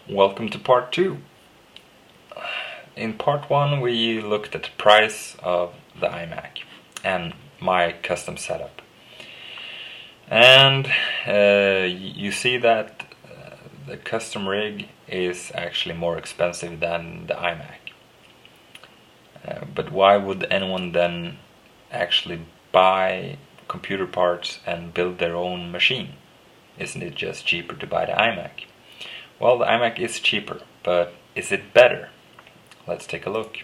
Welcome to part 2. In part 1 we looked at the price of the iMac and my custom setup. And you see that the custom rig is actually more expensive than the iMac. But why would anyone then actually buy computer parts and build their own machine? Isn't it just cheaper to buy the iMac? Well, the iMac is cheaper, but is it better? Let's take a look.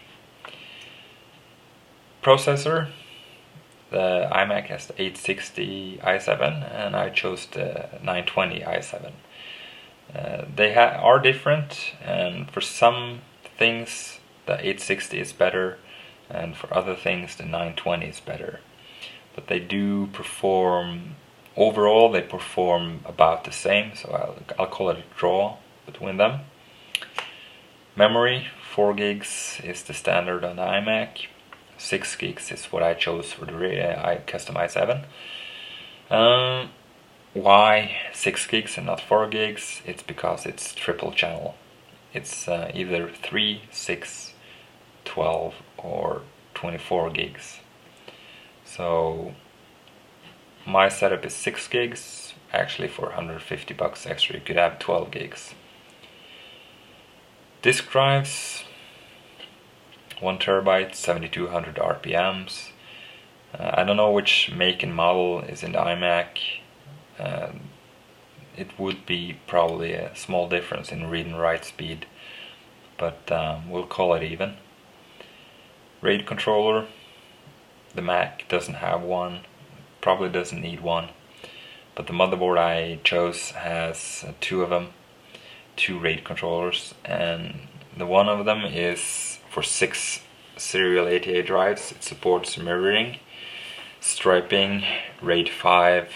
Processor. The iMac has the 860 i7 and I chose the 920 i7. They are different, and for some things the 860 is better, and for other things the 920 is better. But they do perform, overall they perform about the same, so I'll call it a draw between them. Memory, 4 gigs is the standard on the iMac. 6 gigs is what I chose for the custom i7. Why 6 gigs and not 4 gigs? It's because it's triple channel. It's either 3, 6, 12 or 24 gigs. So my setup is 6 gigs. Actually, for 150 bucks extra you could have 12 gigs. Disk drives, 1 terabyte, 7200 RPMs. I don't know which make and model is in the iMac. It would be probably a small difference in read and write speed, but we'll call it even. RAID controller, the Mac doesn't have one, probably doesn't need one, but the motherboard I chose has 2 of them. 2 RAID controllers, and the one of them is for 6 serial ATA drives. It supports mirroring, striping, RAID 5,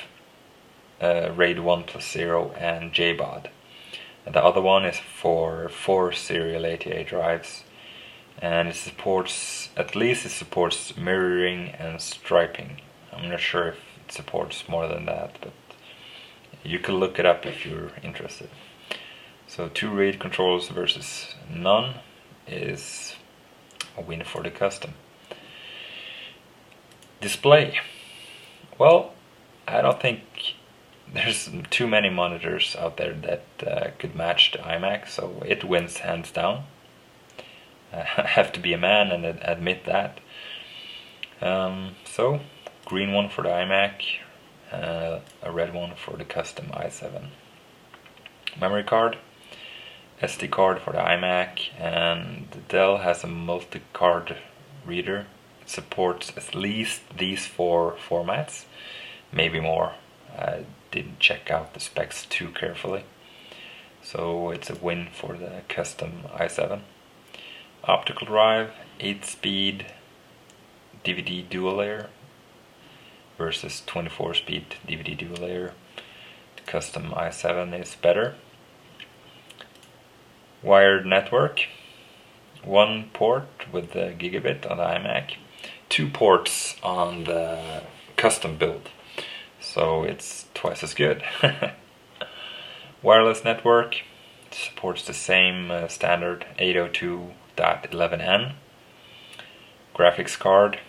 RAID 1+0 and JBOD. And the other one is for 4 serial ATA drives, and it supports, at least it supports mirroring and striping. I'm not sure if it supports more than that, but you can look it up if you're interested. So 2 RAID controllers versus none is a win for the custom. Display. Well, I don't think there's too many monitors out there that could match the iMac, so it wins hands down. I have to be a man and admit that. So, green one for the iMac, a red one for the custom i7. Memory card. SD card for the iMac, and Dell has a multi-card reader. It supports at least these 4 formats, maybe more. I didn't check out the specs too carefully, so it's a win for the custom i7. Optical drive, 8-speed DVD dual layer versus 24-speed DVD dual layer. The custom i7 is better. Wired network, 1 port with the gigabit on the iMac, 2 ports on the custom build, so it's twice as good. Wireless network supports the same standard 802.11n. Graphics card,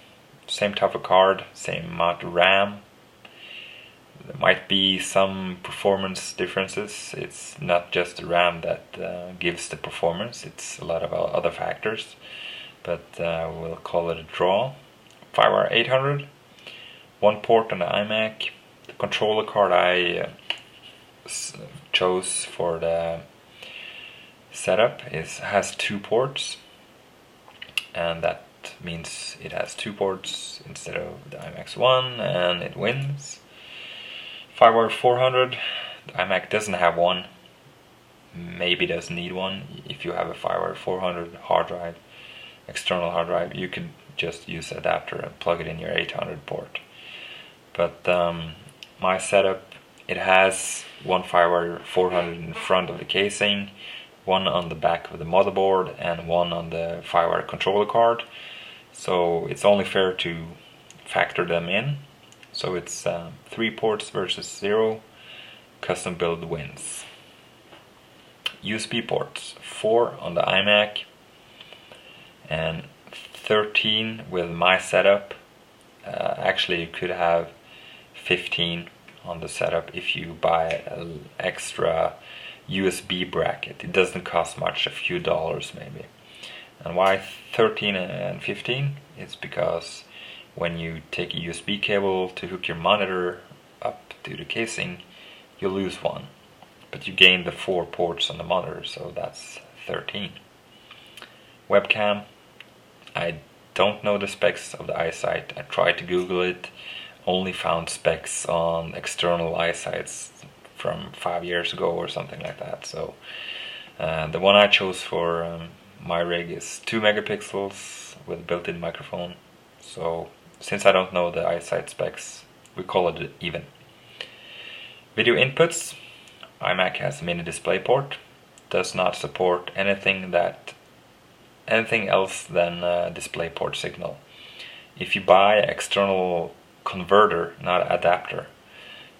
same type of card, same amount of RAM. There might be some performance differences. It's not just the RAM that gives the performance, it's a lot of other factors, but we'll call it a draw. FireWire 800, 1 port on the iMac. The controller card I chose for the setup has 2 ports, and that means it has 2 ports instead of the iMac's 1, and it wins. FireWire 400, the iMac doesn't have one, maybe doesn't need one. If you have a FireWire 400 hard drive, external hard drive, you could just use the adapter and plug it in your 800 port. But my setup, it has 1 FireWire 400 in front of the casing, 1 on the back of the motherboard, and 1 on the FireWire controller card. So it's only fair to factor them in. So it's 3 ports versus 0, custom build wins. USB ports, 4 on the iMac and 13 with my setup. Actually, you could have 15 on the setup if you buy an extra USB bracket. It doesn't cost much, a few dollars maybe. And why 13 and 15? It's because when you take a USB cable to hook your monitor up to the casing, you lose one, but you gain the 4 ports on the monitor, so that's 13. Webcam, I don't know the specs of the iSight. I tried to Google it, only found specs on external iSights from 5 years ago or something like that. So the one I chose for my rig is 2 megapixels with a built-in microphone. So since I don't know the iSight specs, we call it even. Video inputs, iMac has a mini display port, does not support anything else than DisplayPort signal. If you buy an external converter, not adapter,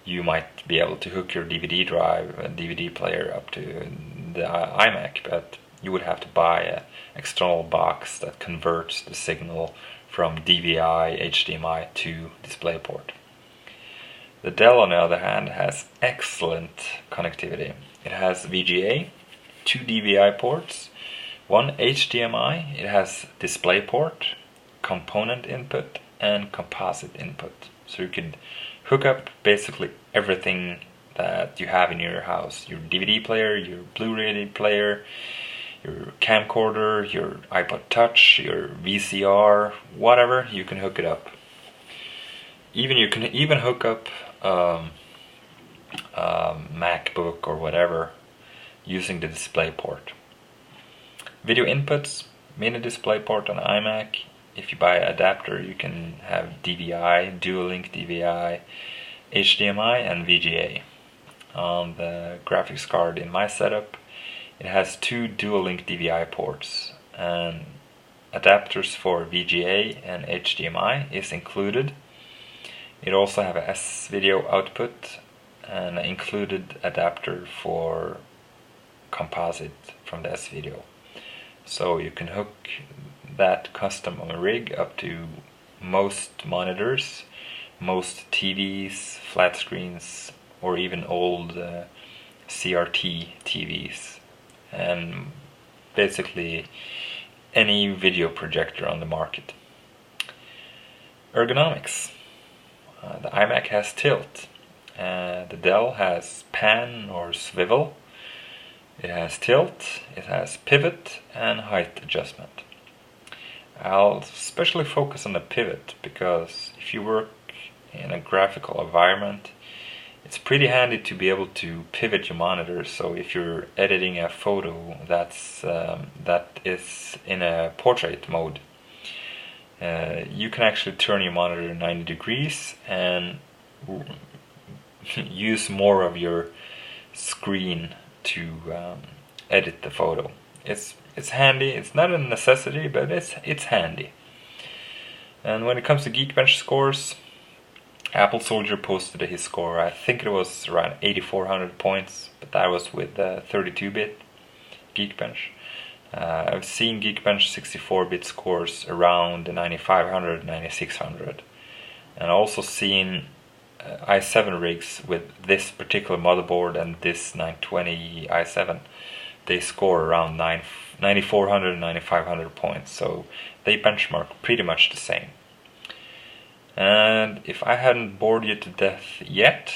you might be able to hook your DVD drive and DVD player up to the iMac, but you would have to buy an external box that converts the signal from DVI, HDMI to DisplayPort. The Dell, on the other hand, has excellent connectivity. It has VGA, 2 DVI ports, 1 HDMI, it has DisplayPort, component input, and composite input. So you can hook up basically everything that you have in your house. Your DVD player, your Blu-ray player, your camcorder, your iPod Touch, your VCR, whatever, you can hook it up. You can even hook up MacBook or whatever using the DisplayPort. Video inputs, mini DisplayPort on iMac. If you buy an adapter, you can have DVI, dual-link DVI, HDMI, and VGA. On the graphics card in my setup, it has 2 dual-link DVI ports, and adapters for VGA and HDMI is included. It also have a S-video output and an included adapter for composite from the S-video. So you can hook that custom on a rig up to most monitors, most TVs, flat screens, or even old CRT TVs, and basically any video projector on the market. Ergonomics. The iMac has tilt. The Dell has pan or swivel. It has tilt, it has pivot, and height adjustment. I'll especially focus on the pivot because if you work in a graphical environment, it's pretty handy to be able to pivot your monitor. So if you're editing a photo that is in a portrait mode, you can actually turn your monitor 90 degrees and use more of your screen to edit the photo. It's handy. It's not a necessity, but it's handy. And when it comes to Geekbench scores, Applesoldiers posted his score. I think it was around 8,400 points, but that was with 32-bit Geekbench. I've seen Geekbench 64-bit scores around 9,500, 9,600, and also seen i7 rigs with this particular motherboard and this 920 i7. They score around 9,400, 9,500 points, so they benchmark pretty much the same. And if I hadn't bored you to death yet,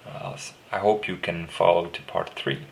I hope you can follow to part 3.